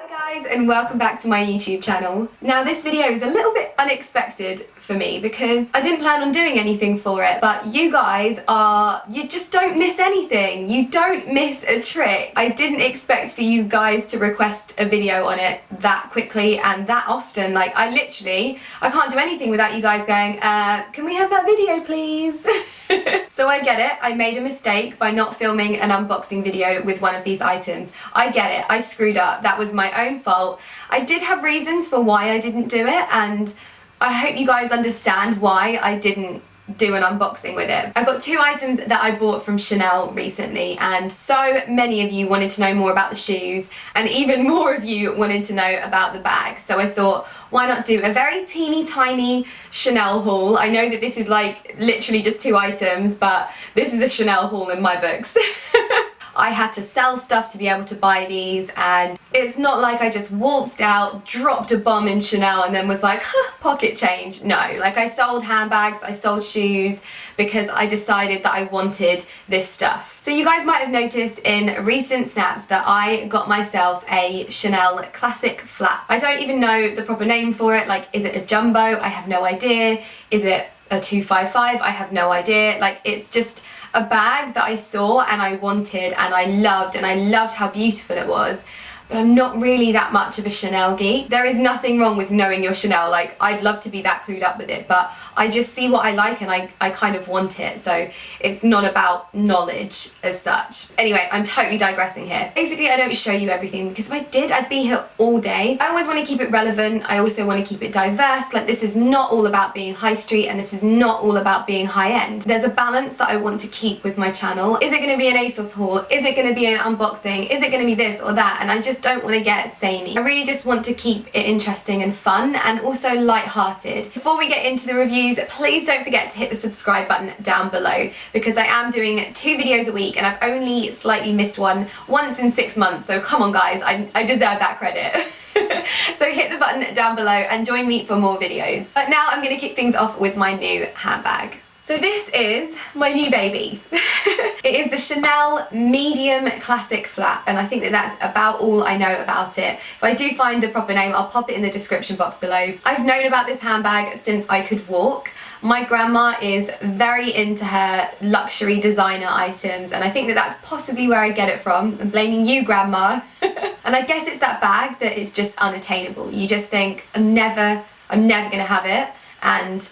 Hi guys, and welcome back to my YouTube channel. Now this video is a little bit unexpected for me because I didn't plan on doing anything for it, but you just don't miss anything. You don't miss a trick. I didn't expect for you guys to request a video on it that quickly and that often. Like I can't do anything without you guys going, can we have that video please? So I get it, I made a mistake by not filming an unboxing video with one of these items. I get it, I screwed up, that was my own fault. I did have reasons for why I didn't do it, and I hope you guys understand why I didn't do an unboxing with it. I've got two items that I bought from Chanel recently, and so many of you wanted to know more about the shoes, and even more of you wanted to know about the bag. So I thought, why not do a very teeny tiny Chanel haul? I know that this is like literally just two items, but this is a Chanel haul in my books. I had to sell stuff to be able to buy these, and it's not like I just waltzed out, dropped a bomb in Chanel and then was like, huh, pocket change. No, like I sold handbags, I sold shoes because I decided that I wanted this stuff. So you guys might have noticed in recent snaps that I got myself a Chanel classic flap. I don't even know the proper name for it. Like, is it a jumbo? I have no idea. Is it a 255? I have no idea. Like, it's just a bag that I saw and I wanted and I loved how beautiful it was. But I'm not really that much of a Chanel geek. There is nothing wrong with knowing your Chanel, like I'd love to be that clued up with it, but I just see what I like and I kind of want it, so it's not about knowledge as such. Anyway, I'm totally digressing here. Basically, I don't show you everything because if I did, I'd be here all day. I always want to keep it relevant, I also want to keep it diverse. Like, this is not all about being high street and this is not all about being high end. There's a balance that I want to keep with my channel. Is it going to be an ASOS haul? Is it going to be an unboxing? Is it going to be this or that? And I just don't want to get samey. I really just want to keep it interesting and fun and also light-hearted. Before we get into the reviews, please don't forget to hit the subscribe button down below because I am doing 2 videos a week and I've only slightly missed one once in 6 months, so come on guys, I deserve that credit. So hit the button down below and join me for more videos. But now I'm going to kick things off with my new handbag. So this is my new baby. It is the Chanel medium classic flap, and I think that that's about all I know about it. If I do find the proper name, I'll pop it in the description box below. I've known about this handbag since I could walk. My grandma is very into her luxury designer items, and I think that that's possibly where I get it from. I'm blaming you, grandma. And I guess it's that bag that is just unattainable. You just think, I'm never gonna have it, and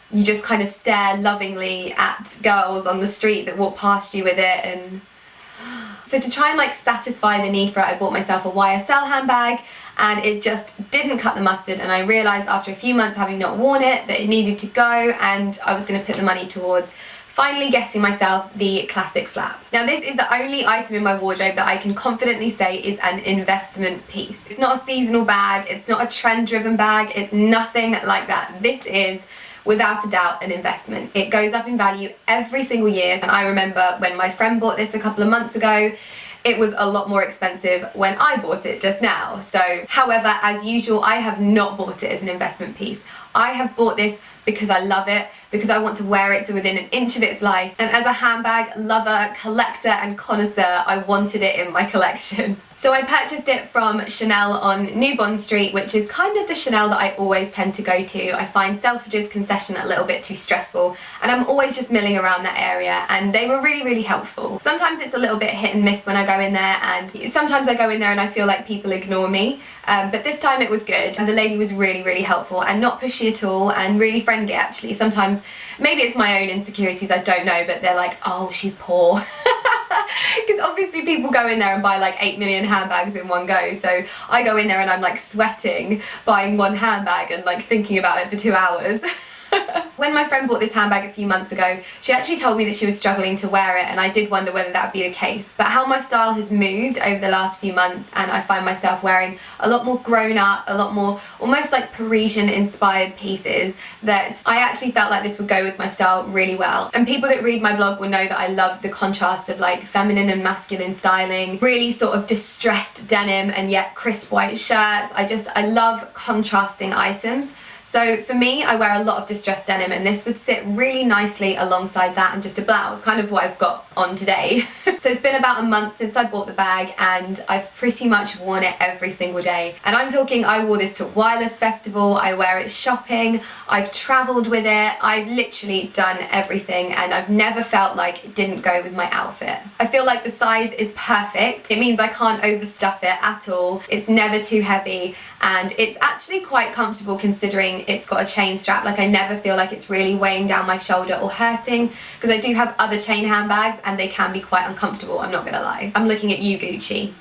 you just kind of stare lovingly at girls on the street that walk past you with it. And so to try and like satisfy the need for it, I bought myself a YSL handbag, and it just didn't cut the mustard, and I realised after a few months having not worn it that it needed to go, and I was going to put the money towards finally getting myself the classic flap. Now this is the only item in my wardrobe that I can confidently say is an investment piece. It's not a seasonal bag, it's not a trend driven bag, it's nothing like that. This is without a doubt an investment. It goes up in value every single year, and I remember when my friend bought this a couple of months ago, it was a lot more expensive when I bought it just now. So, however, as usual, I have not bought it as an investment piece. I have bought this because I love it, because I want to wear it to within an inch of its life. And as a handbag lover, collector and connoisseur, I wanted it in my collection. So I purchased it from Chanel on New Bond Street, which is kind of the Chanel that I always tend to go to. I find Selfridges concession a little bit too stressful, and I'm always just milling around that area, and they were really, really helpful. Sometimes it's a little bit hit and miss when I go in there, and sometimes I go in there and I feel like people ignore me, but this time it was good, and the lady was really, really helpful and not pushy at all, and really friendly actually. Sometimes maybe it's my own insecurities, I don't know, but they're like, oh, she's poor. Because obviously people go in there and buy like 8 million handbags in one go, so I go in there and I'm like sweating buying one handbag and like thinking about it for 2 hours. When my friend bought this handbag a few months ago, she actually told me that she was struggling to wear it, and I did wonder whether that would be the case. But how my style has moved over the last few months, and I find myself wearing a lot more grown up, a lot more almost like Parisian inspired pieces, that I actually felt like this would go with my style really well. And people that read my blog will know that I love the contrast of like feminine and masculine styling, really sort of distressed denim and yet crisp white shirts. I love contrasting items. So for me, I wear a lot of distressed denim, and this would sit really nicely alongside that and just a blouse, kind of what I've got on today. So it's been about a month since I bought the bag, and I've pretty much worn it every single day. And I'm talking, I wore this to Wireless Festival, I wear it shopping, I've travelled with it, I've literally done everything, and I've never felt like it didn't go with my outfit. I feel like the size is perfect. It means I can't overstuff it at all. It's never too heavy, and it's actually quite comfortable considering it's got a chain strap. Like, I never feel like it's really weighing down my shoulder or hurting, because I do have other chain handbags and they can be quite uncomfortable, I'm not gonna lie. I'm looking at you, Gucci.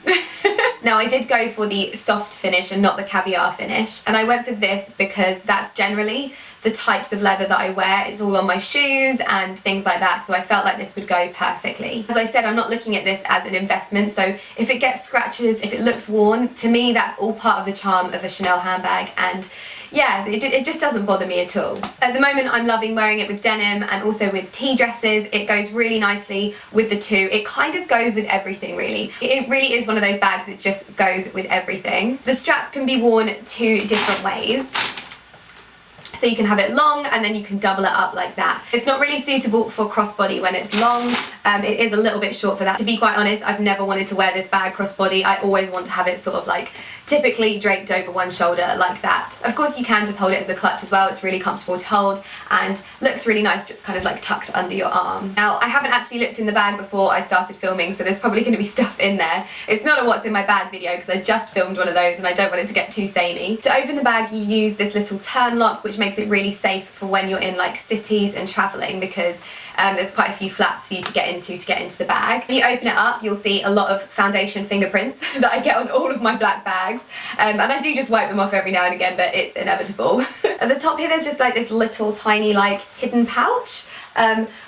Now, I did go for the soft finish and not the caviar finish, and I went for this because that's generally the types of leather that I wear. It's all on my shoes and things like that, so I felt like this would go perfectly. As I said, I'm not looking at this as an investment, so if it gets scratches, if it looks worn, to me that's all part of the charm of a Chanel handbag, and yeah, it just doesn't bother me at all. At the moment, I'm loving wearing it with denim and also with tea dresses. It goes really nicely with the two. It kind of goes with everything, really. It really is one of those bags that just goes with everything. The strap can be worn 2 different ways. So you can have it long and then you can double it up like that. It's not really suitable for crossbody when it's long. It is a little bit short for that. To be quite honest, I've never wanted to wear this bag crossbody. I always want to have it sort of like typically draped over one shoulder like that. Of course, you can just hold it as a clutch as well. It's really comfortable to hold and looks really nice just kind of like tucked under your arm. Now, I haven't actually looked in the bag before I started filming, so there's probably going to be stuff in there. It's not a what's in my bag video because I just filmed one of those and I don't want it to get too samey. To open the bag, you use this little turn lock, which makes it really safe for when you're in like cities and traveling, because there's quite a few flaps for you to get into the bag. When you open it up, you'll see a lot of foundation fingerprints that I get on all of my black bags, and I do just wipe them off every now and again, but it's inevitable. At the top here, there's just like this little tiny like hidden pouch,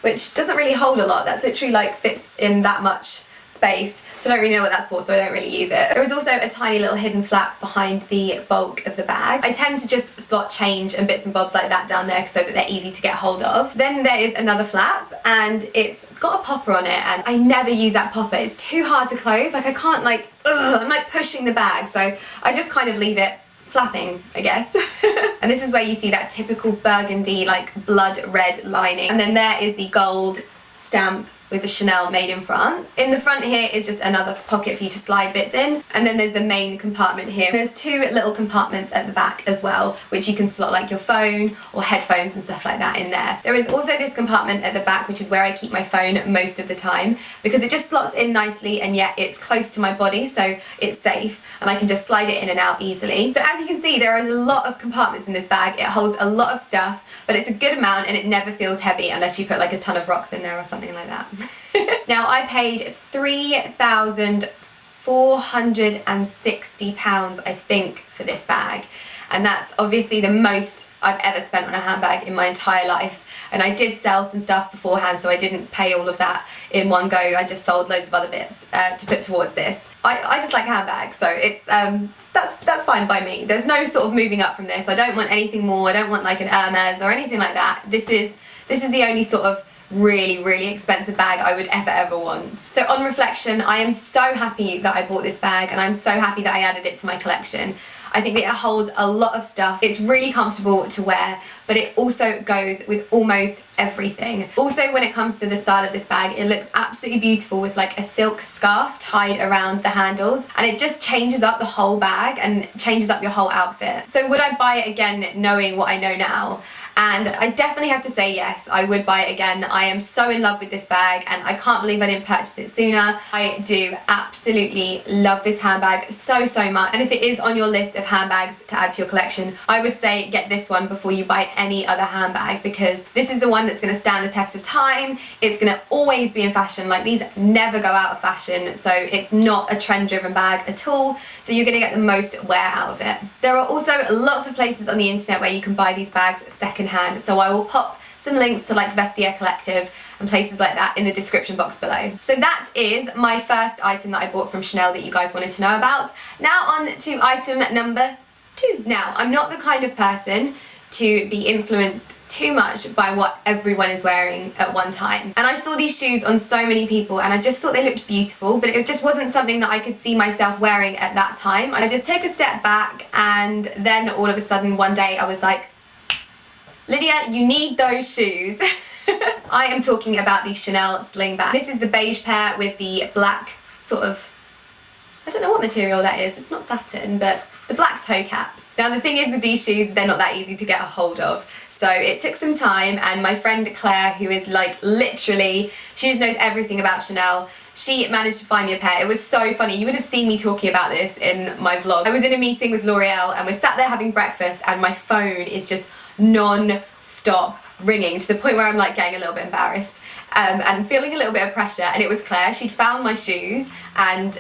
which doesn't really hold a lot. That's literally like fits in that much space. So I don't really know what that's for, so I don't really use it. There is also a tiny little hidden flap behind the bulk of the bag. I tend to just slot change and bits and bobs like that down there so that they're easy to get hold of. Then there is another flap, and it's got a popper on it, and I never use that popper. It's too hard to close. Like, I can't like, I'm like pushing the bag, so I just kind of leave it flapping, I guess. And this is where you see that typical burgundy, like blood red lining. And then there is the gold stamp with the Chanel made in France. In the front here is just another pocket for you to slide bits in, and then there's the main compartment here. There's 2 little compartments at the back as well, which you can slot like your phone or headphones and stuff like that in there. There is also this compartment at the back, which is where I keep my phone most of the time, because it just slots in nicely and yet it's close to my body, so it's safe and I can just slide it in and out easily. So as you can see, there is a lot of compartments in this bag. It holds a lot of stuff, but it's a good amount and it never feels heavy unless you put like a ton of rocks in there or something like that. Now, I paid £3,460, I think, for this bag, and that's obviously the most I've ever spent on a handbag in my entire life. And I did sell some stuff beforehand, so I didn't pay all of that in one go. I just sold loads of other bits to put towards this. I just like handbags, so it's that's fine by me. There's no sort of moving up from this. I don't want anything more. I don't want like an Hermes or anything like that. This is the only sort of really expensive bag I would ever want. So on reflection, I am so happy that I bought this bag, and I'm so happy that I added it to my collection. I think that it holds a lot of stuff. It's really comfortable to wear, but it also goes with almost everything. Also, when it comes to the style of this bag, it looks absolutely beautiful with like a silk scarf tied around the handles, and it just changes up the whole bag and changes up your whole outfit. So would I buy it again knowing what I know now? And I definitely have to say yes, I would buy it again. I am so in love with this bag and I can't believe I didn't purchase it sooner. I do absolutely love this handbag so much. And if it is on your list of handbags to add to your collection, I would say get this one before you buy any other handbag, because this is the one that's going to stand the test of time. It's going to always be in fashion. Like, these never go out of fashion, so it's not a trend driven bag at all, so you're going to get the most wear out of it. There are also lots of places on the internet where you can buy these bags second hand, so I will pop some links to like Vestiaire Collective and places like that in the description box below. So that is my first item that I bought from Chanel that you guys wanted to know about. Now on to item number 2. Now, I'm not the kind of person to be influenced too much by what everyone is wearing at one time. And I saw these shoes on so many people and I just thought they looked beautiful, but it just wasn't something that I could see myself wearing at that time. I just took a step back, and then all of a sudden one day I was like, Lydia, you need those shoes. I am talking about the Chanel Slingback. This is the beige pair with the black sort of, I don't know what material that is, it's not satin, but the black toe caps. Now the thing is with these shoes, they're not that easy to get a hold of. So it took some time, and my friend Claire, who is like literally, she just knows everything about Chanel, she managed to find me a pair. It was so funny. You would have seen me talking about this in my vlog. I was in a meeting with L'Oreal and we're sat there having breakfast, and my phone is just non-stop ringing to the point where I'm like getting a little bit embarrassed and feeling a little bit of pressure. And it was Claire. She'd found my shoes, and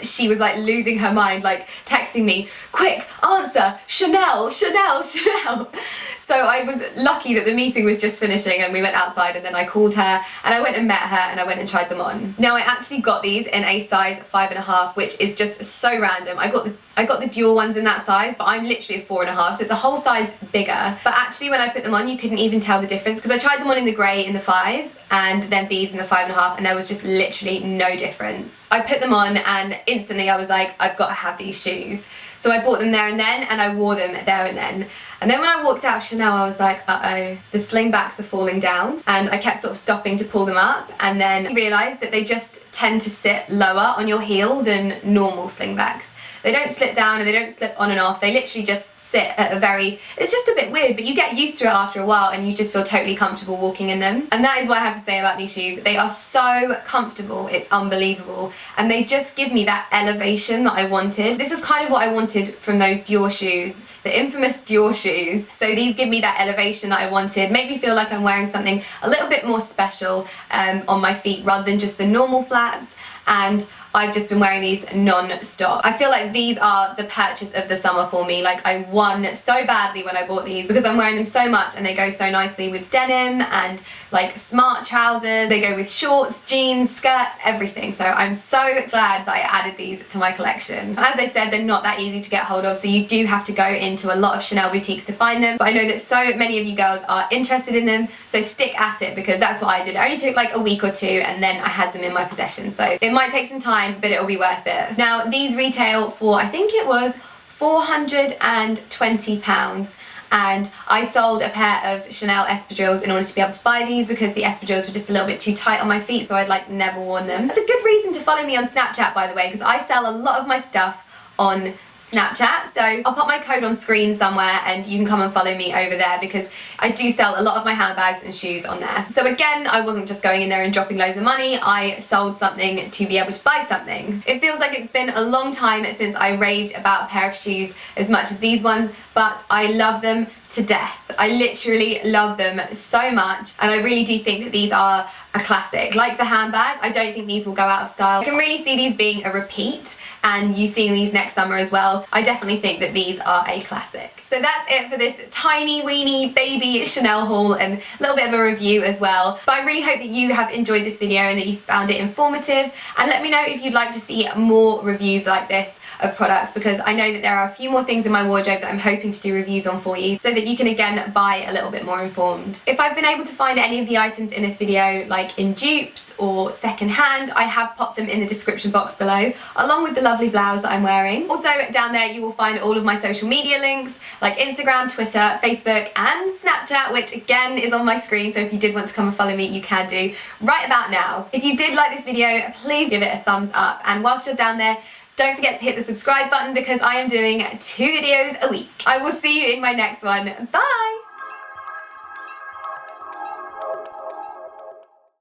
she was like losing her mind, like texting me, quick, answer, Chanel, Chanel, Chanel. So I was lucky that the meeting was just finishing and we went outside, and then I called her and I went and met her and I went and tried them on. Now I actually got these in a size 5.5, which is just so random. I got the dual ones in that size, but I'm literally a 4.5, so it's a whole size bigger. But actually when I put them on, you couldn't even tell the difference, because I tried them on in the grey in the 5 and then these in the 5.5, and there was just literally no difference. I put them on and instantly I was like, I've got to have these shoes. So I bought them there and then, and I wore them there and then. And then when I walked out of Chanel, I was like, uh-oh, the slingbacks are falling down. And I kept sort of stopping to pull them up, and then I realised that they just tend to sit lower on your heel than normal slingbacks. They don't slip down and they don't slip on and off. They literally just sit at a very, it's just a bit weird, but you get used to it after a while and you just feel totally comfortable walking in them. And that is what I have to say about these shoes. They are so comfortable, it's unbelievable. And they just give me that elevation that I wanted. This is kind of what I wanted from those Dior shoes, the infamous Dior shoes. So these give me that elevation that I wanted, make me feel like I'm wearing something a little bit more special on my feet rather than just the normal flats. And I've just been wearing these non-stop. I feel like these are the purchase of the summer for me. Like I won so badly when I bought these, because I'm wearing them so much and they go so nicely with denim and like smart trousers. They go with shorts, jeans, skirts, everything. So I'm so glad that I added these to my collection. As I said, they're not that easy to get hold of, so you do have to go into a lot of Chanel boutiques to find them. But I know that so many of you girls are interested in them, so stick at it, because that's what I did. It only took like a week or two and then I had them in my possession. So it might take some time, but it'll be worth it. Now these retail for, I think it was £420, and I sold a pair of Chanel espadrilles in order to be able to buy these, because the espadrilles were just a little bit too tight on my feet, so I'd like never worn them. It's a good reason to follow me on Snapchat, by the way, because I sell a lot of my stuff on Snapchat, so I'll pop my code on screen somewhere and you can come and follow me over there, because I do sell a lot of my handbags and shoes on there. So again, I wasn't just going in there and dropping loads of money, I sold something to be able to buy something. It feels like it's been a long time since I raved about a pair of shoes as much as these ones, but I love them to death. I literally love them so much, and I really do think that these are a classic. Like the handbag, I don't think these will go out of style. I can really see these being a repeat, and you seeing these next summer as well. I definitely think that these are a classic. So that's it for this tiny weeny baby Chanel haul and a little bit of a review as well. But I really hope that you have enjoyed this video and that you found it informative, and let me know if you'd like to see more reviews like this of products, because I know that there are a few more things in my wardrobe that I'm hoping to do reviews on for you, so that you can again buy a little bit more informed. If I've been able to find any of the items in this video, like in dupes or second hand, I have popped them in the description box below, along with the lovely blouse that I'm wearing. Also down there you will find all of my social media links, like Instagram, Twitter, Facebook and Snapchat, which again is on my screen, so if you did want to come and follow me, you can do right about now. If you did like this video, please give it a thumbs up, and whilst you're down there, don't forget to hit the subscribe button, because I am doing 2 videos a week. I will see you in my next one. Bye!